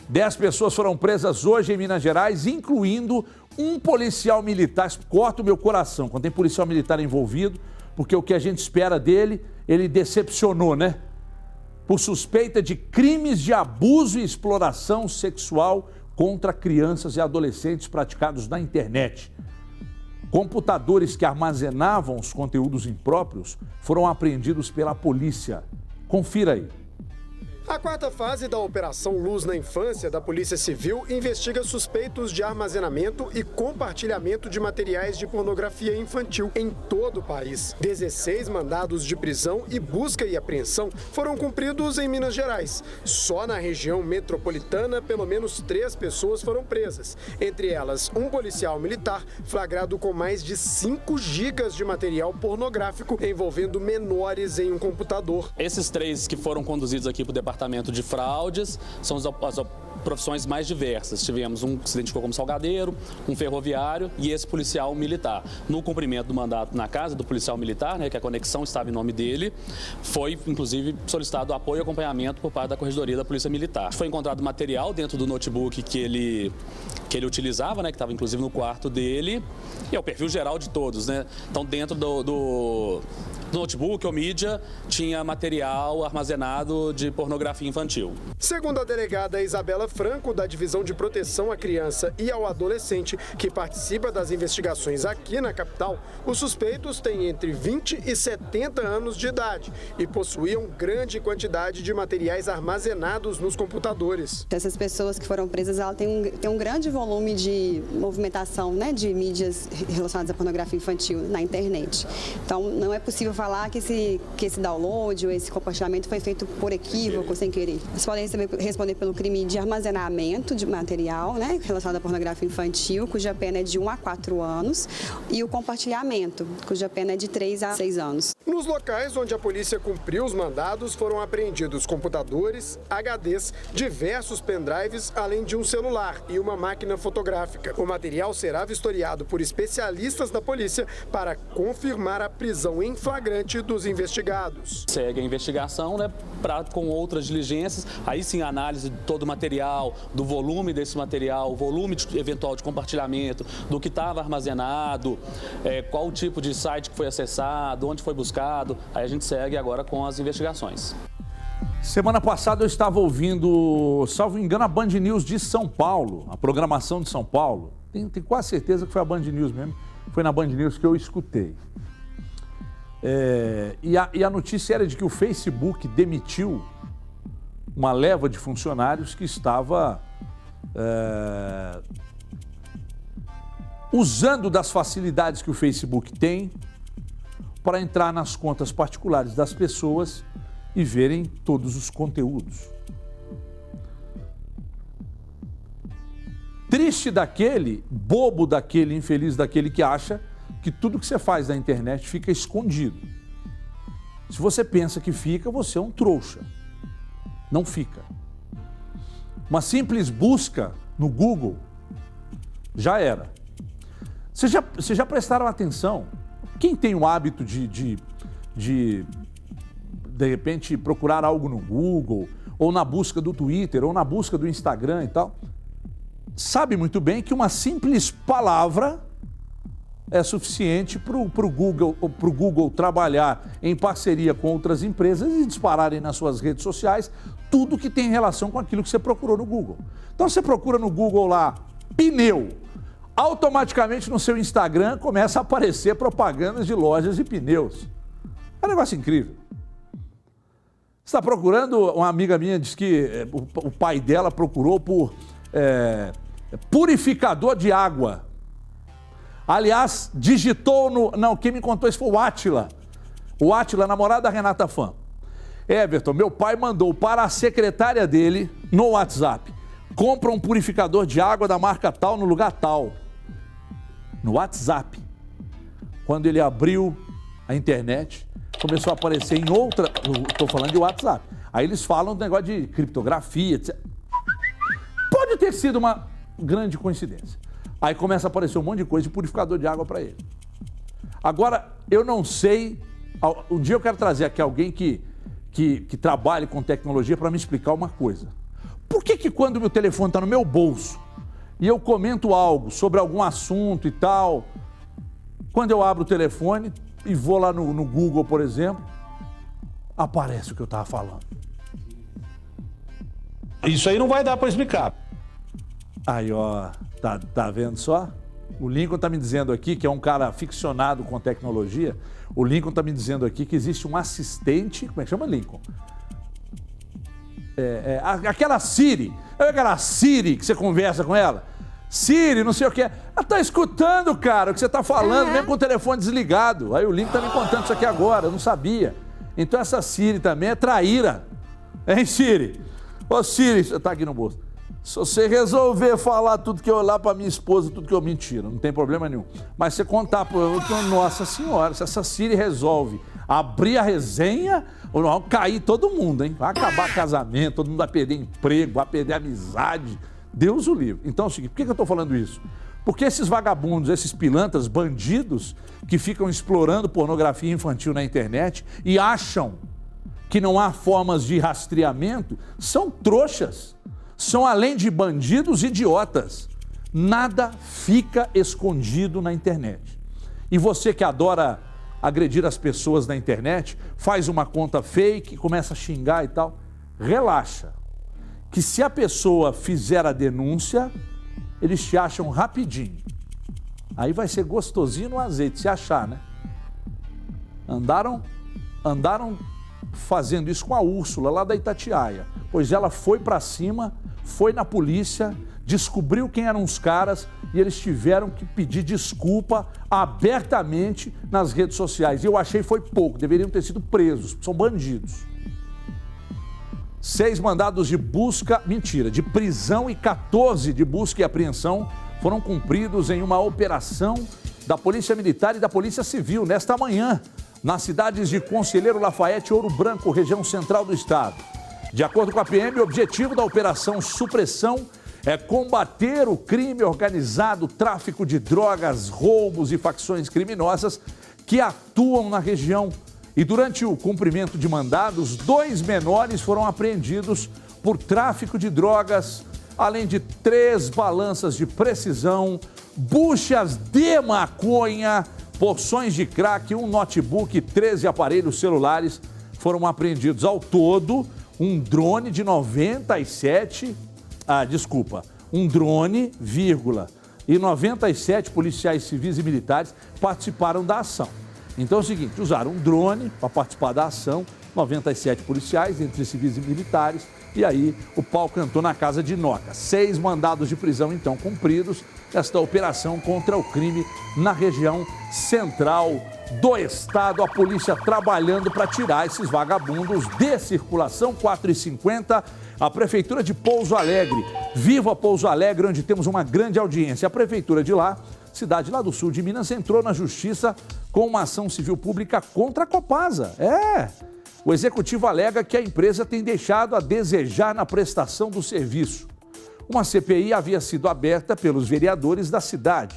10 pessoas foram presas hoje em Minas Gerais, incluindo um policial militar. Isso corta o meu coração quando tem policial militar envolvido, porque o que a gente espera dele, ele decepcionou, né? Por suspeita de crimes de abuso e exploração sexual contra crianças e adolescentes praticados na internet. Computadores que armazenavam os conteúdos impróprios foram apreendidos pela polícia. Confira aí. A quarta fase da Operação Luz na Infância da Polícia Civil investiga suspeitos de armazenamento e compartilhamento de materiais de pornografia infantil em todo o país. 16 mandados de prisão e busca e apreensão foram cumpridos em Minas Gerais. Só na região metropolitana, pelo menos 3 pessoas foram presas. Entre elas, um policial militar flagrado com mais de 5 gigas de material pornográfico envolvendo menores em um computador. Esses 3 que foram conduzidos aqui para o Departamento de Fraudes são as profissões mais diversas. Tivemos um que se identificou como salgadeiro, um ferroviário e esse policial militar. No cumprimento do mandato na casa do policial militar, né, que a conexão estava em nome dele, foi inclusive solicitado apoio e acompanhamento por parte da Corregedoria da Polícia Militar. Foi encontrado material dentro do notebook que ele utilizava, né, que estava inclusive no quarto dele, e é o perfil geral de todos, né? Então dentro do notebook ou mídia tinha material armazenado de pornografia infantil. Segundo a delegada Isabela Franco, da Divisão de Proteção à Criança e ao Adolescente, que participa das investigações aqui na capital, os suspeitos têm entre 20 e 70 anos de idade e possuíam grande quantidade de materiais armazenados nos computadores. Essas pessoas que foram presas, ela tem um grande volume de movimentação, né, de mídias relacionadas à pornografia infantil na internet. Então, não é possível falar que esse download ou esse compartilhamento foi feito por equívoco, sem querer. Eles podem responder pelo crime de armazenamento de material, né, relacionado à pornografia infantil, cuja pena é de 1 a 4 anos, e o compartilhamento, cuja pena é de 3 a 6 anos. Nos locais onde a polícia cumpriu os mandados, foram apreendidos computadores, HDs, diversos pendrives, além de um celular e uma máquina fotográfica. O material será vistoriado por especialistas da polícia para confirmar a prisão em flagrante dos investigados. Segue a investigação, né, com outras diligências, aí sim a análise de todo o material, do volume desse material, o volume eventual de compartilhamento, do que estava armazenado, qual o tipo de site que foi acessado, onde foi buscado, aí a gente segue agora com as investigações. Semana passada eu estava ouvindo, salvo engano, a Band News de São Paulo, a programação de São Paulo. Tenho quase certeza que foi a Band News mesmo, foi na Band News que eu escutei. E a notícia era de que o Facebook demitiu uma leva de funcionários que estava usando das facilidades que o Facebook tem para entrar nas contas particulares das pessoas e verem todos os conteúdos. Triste daquele, bobo daquele, infeliz daquele que acha que tudo que você faz na internet fica escondido. Se você pensa que fica, você é um trouxa. Não fica. Uma simples busca no Google já era. Vocês já prestaram atenção? Quem tem o hábito de repente, procurar algo no Google, ou na busca do Twitter, ou na busca do Instagram e tal, sabe muito bem que uma simples palavra é suficiente para o Google trabalhar em parceria com outras empresas e dispararem nas suas redes sociais tudo que tem relação com aquilo que você procurou no Google. Então você procura no Google lá, pneu, automaticamente no seu Instagram começa a aparecer propagandas de lojas de pneus. É um negócio incrível. Você está procurando, uma amiga minha disse que o pai dela procurou por purificador de água. Aliás, digitou no... Não, quem me contou isso foi o Átila. O Átila, namorado da Renata Fã. Everton, meu pai mandou para a secretária dele, no WhatsApp, compra um purificador de água da marca tal no lugar tal. No WhatsApp. Quando ele abriu a internet, começou a aparecer em outra... Estou falando de WhatsApp. Aí eles falam do negócio de criptografia, etc. Pode ter sido uma grande coincidência. Aí começa a aparecer um monte de coisa de purificador de água para ele. Agora, eu não sei... Um dia eu quero trazer aqui alguém que trabalhe com tecnologia para me explicar uma coisa. Por que quando o meu telefone está no meu bolso e eu comento algo sobre algum assunto e tal, quando eu abro o telefone e vou lá no Google, por exemplo, aparece o que eu estava falando? Isso aí não vai dar para explicar. Aí, ó, tá vendo só? O Lincoln tá me dizendo aqui, que é um cara ficcionado com tecnologia, o Lincoln tá me dizendo aqui que existe um assistente, como é que chama, Lincoln? Aquela Siri que você conversa com ela, Siri, não sei o que, ela tá escutando, cara, o que você tá falando, mesmo com o telefone desligado. Aí o Lincoln tá me contando isso aqui agora, eu não sabia. Então essa Siri também é traíra, hein, Siri? Ô, Siri, você tá aqui no bolso. Se você resolver falar tudo que eu lá para minha esposa, tudo que eu mentira, não tem problema nenhum. Mas você contar para eu, nossa senhora, se essa Siri resolve abrir a resenha, vai cair todo mundo, hein? Vai acabar casamento, todo mundo vai perder emprego, vai perder amizade. Deus o livre. Então é o seguinte, por que eu estou falando isso? Porque esses vagabundos, esses pilantras, bandidos, que ficam explorando pornografia infantil na internet e acham que não há formas de rastreamento, são trouxas. São, além de bandidos, idiotas. Nada fica escondido na internet. E você que adora agredir as pessoas na internet, faz uma conta fake, começa a xingar e tal, relaxa. Que se a pessoa fizer a denúncia, eles te acham rapidinho. Aí vai ser gostosinho no azeite, se achar, né? Andaram fazendo isso com a Úrsula, lá da Itatiaia. Pois ela foi para cima, foi na polícia, descobriu quem eram os caras e eles tiveram que pedir desculpa abertamente nas redes sociais. E eu achei foi pouco, deveriam ter sido presos, são bandidos. 6 mandados de busca, de prisão e 14 de busca e apreensão foram cumpridos em uma operação da Polícia Militar e da Polícia Civil nesta manhã, nas cidades de Conselheiro Lafayette e Ouro Branco, região central do estado. De acordo com a PM, o objetivo da Operação Supressão é combater o crime organizado, tráfico de drogas, roubos e facções criminosas que atuam na região. E durante o cumprimento de mandados, 2 menores foram apreendidos por tráfico de drogas, além de 3 balanças de precisão, buchas de maconha, porções de crack, um notebook e 13 aparelhos celulares foram apreendidos. Ao todo, um drone de 97... um drone, e 97 policiais civis e militares participaram da ação. Então é o seguinte, usaram um drone para participar da ação, 97 policiais, entre civis e militares, e aí o pau cantou na casa de Noca. 6 mandados de prisão, então, cumpridos nesta operação contra o crime na região central do estado. A polícia trabalhando para tirar esses vagabundos de circulação. 4h50, a Prefeitura de Pouso Alegre. Viva Pouso Alegre, onde temos uma grande audiência. A Prefeitura de lá, cidade lá do sul de Minas, entrou na Justiça com uma ação civil pública contra a Copasa. O executivo alega que a empresa tem deixado a desejar na prestação do serviço. Uma CPI havia sido aberta pelos vereadores da cidade.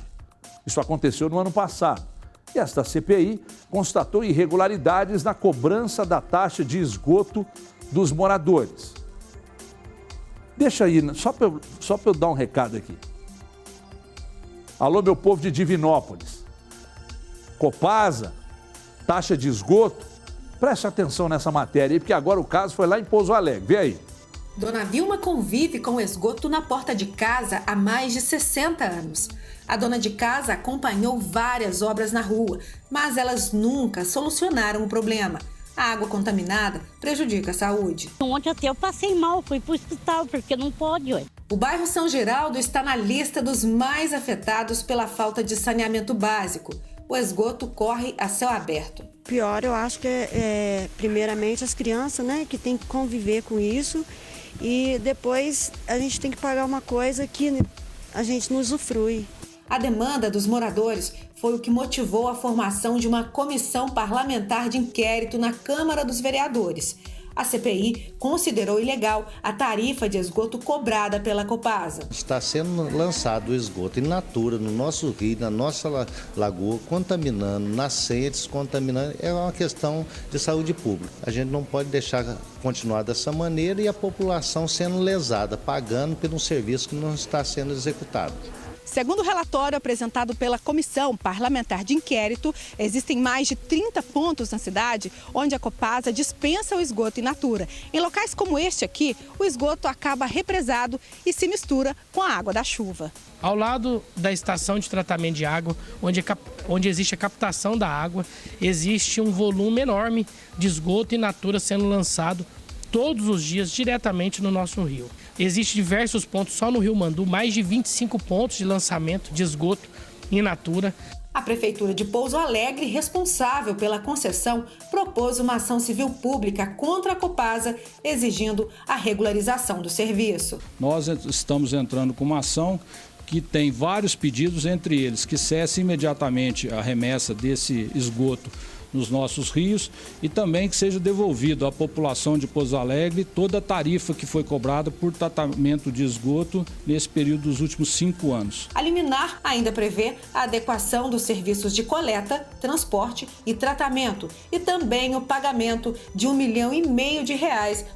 Isso aconteceu no ano passado. E esta CPI constatou irregularidades na cobrança da taxa de esgoto dos moradores. Deixa aí, só para eu dar um recado aqui. Alô, meu povo de Divinópolis. Copasa, taxa de esgoto. Preste atenção nessa matéria aí, porque agora o caso foi lá em Pouso Alegre. Vê aí. Dona Vilma convive com o esgoto na porta de casa há mais de 60 anos. A dona de casa acompanhou várias obras na rua, mas elas nunca solucionaram o problema. A água contaminada prejudica a saúde. Ontem até eu passei mal, fui para o hospital, porque não pode, ué. O bairro São Geraldo está na lista dos mais afetados pela falta de saneamento básico. O esgoto corre a céu aberto. Pior, eu acho que primeiramente as crianças, né, que tem que conviver com isso, e depois a gente tem que pagar uma coisa que a gente não usufrui. A demanda dos moradores foi o que motivou a formação de uma comissão parlamentar de inquérito na Câmara dos Vereadores. A CPI considerou ilegal a tarifa de esgoto cobrada pela Copasa. Está sendo lançado o esgoto in natura no nosso rio, na nossa lagoa, contaminando nascentes, contaminando. É uma questão de saúde pública. A gente não pode deixar continuar dessa maneira e a população sendo lesada, pagando por um serviço que não está sendo executado. Segundo o relatório apresentado pela Comissão Parlamentar de Inquérito, existem mais de 30 pontos na cidade onde a Copasa dispensa o esgoto in natura. Em locais como este aqui, o esgoto acaba represado e se mistura com a água da chuva. Ao lado da estação de tratamento de água, onde existe a captação da água, existe um volume enorme de esgoto in natura sendo lançado todos os dias diretamente no nosso rio. Existem diversos pontos só no Rio Mandu, mais de 25 pontos de lançamento de esgoto in natura. A Prefeitura de Pouso Alegre, responsável pela concessão, propôs uma ação civil pública contra a Copasa, exigindo a regularização do serviço. Nós estamos entrando com uma ação que tem vários pedidos, entre eles que cesse imediatamente a remessa desse esgoto nos nossos rios e também que seja devolvido à população de Pouso Alegre toda a tarifa que foi cobrada por tratamento de esgoto nesse período dos últimos 5 anos. A liminar ainda prevê a adequação dos serviços de coleta, transporte e tratamento e também o pagamento de R$1,5 milhão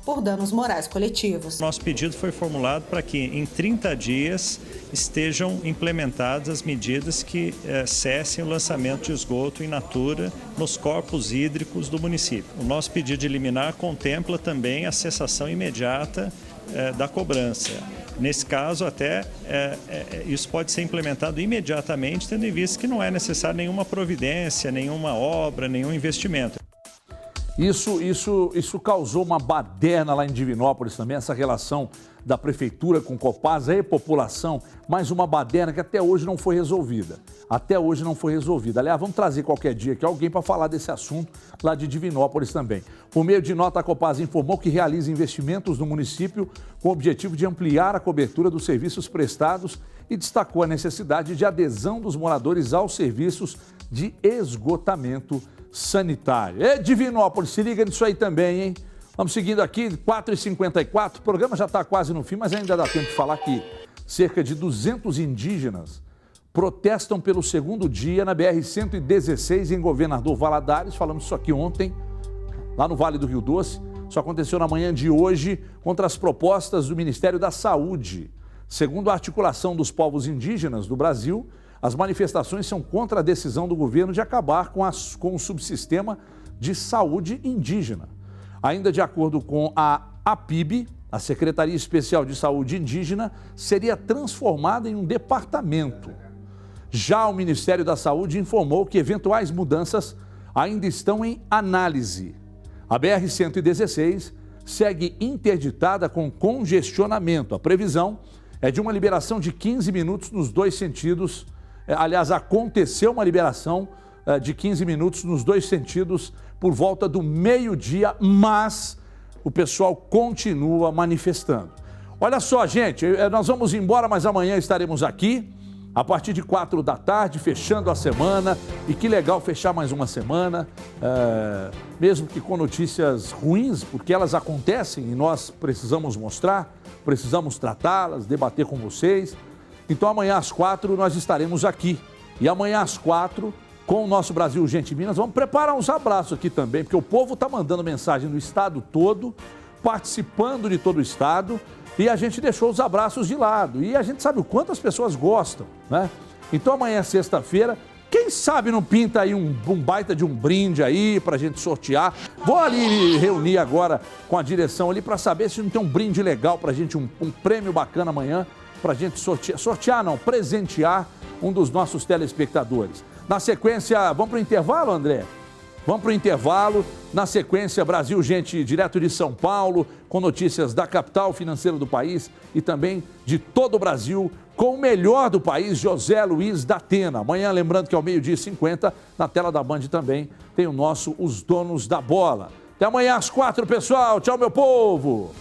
por danos morais coletivos. Nosso pedido foi formulado para que em 30 dias estejam implementadas as medidas que cessem o lançamento de esgoto in natura nos corpos hídricos do município. O nosso pedido de liminar contempla também a cessação imediata da cobrança. Nesse caso, até isso pode ser implementado imediatamente, tendo em vista que não é necessário nenhuma providência, nenhuma obra, nenhum investimento. Isso causou uma baderna lá em Divinópolis também, essa relação da Prefeitura com Copasa e população, mais uma baderna que até hoje não foi resolvida. Aliás, vamos trazer qualquer dia aqui alguém para falar desse assunto lá de Divinópolis também. Por meio de nota, a Copasa informou que realiza investimentos no município com o objetivo de ampliar a cobertura dos serviços prestados e destacou a necessidade de adesão dos moradores aos serviços de esgotamento sanitário. E Divinópolis, se liga nisso aí também, hein? Vamos seguindo aqui, 4h54, o programa já está quase no fim, mas ainda dá tempo de falar que cerca de 200 indígenas protestam pelo segundo dia na BR-116 em Governador Valadares. Falamos isso aqui ontem, lá no Vale do Rio Doce. Isso aconteceu na manhã de hoje contra as propostas do Ministério da Saúde. Segundo a Articulação dos Povos Indígenas do Brasil, as manifestações são contra a decisão do governo de acabar com o subsistema de saúde indígena. Ainda de acordo com a APIB, a Secretaria Especial de Saúde Indígena seria transformada em um departamento. Já o Ministério da Saúde informou que eventuais mudanças ainda estão em análise. A BR-116 segue interditada com congestionamento. A previsão é de uma liberação de 15 minutos nos dois sentidos. Aliás, aconteceu uma liberação de 15 minutos nos dois sentidos por volta do meio-dia, mas o pessoal continua manifestando. Olha só, gente, nós vamos embora, mas amanhã estaremos aqui a partir de 4 da tarde, fechando a semana. E que legal fechar mais uma semana, mesmo que com notícias ruins, porque elas acontecem e nós precisamos mostrar, precisamos tratá-las, debater com vocês. Então amanhã às 4 nós estaremos aqui. E amanhã às 4, com o nosso Brasil Gente Minas, vamos preparar uns abraços aqui também, porque o povo está mandando mensagem no estado todo, participando de todo o estado, e a gente deixou os abraços de lado. E a gente sabe o quanto as pessoas gostam, né? Então amanhã, sexta-feira, quem sabe não pinta aí um baita de um brinde aí pra gente sortear. Vou ali me reunir agora com a direção ali para saber se não tem um brinde legal pra gente, um prêmio bacana amanhã pra gente presentear um dos nossos telespectadores. Na sequência, vamos pro intervalo, André? Vamos para o intervalo. Na sequência, Brasil Gente, direto de São Paulo, com notícias da capital financeira do país e também de todo o Brasil, com o melhor do país, José Luiz da Atena. Amanhã, lembrando que ao 12h50, na tela da Band também, tem o nosso Os Donos da Bola. Até amanhã às 4, pessoal. Tchau, meu povo.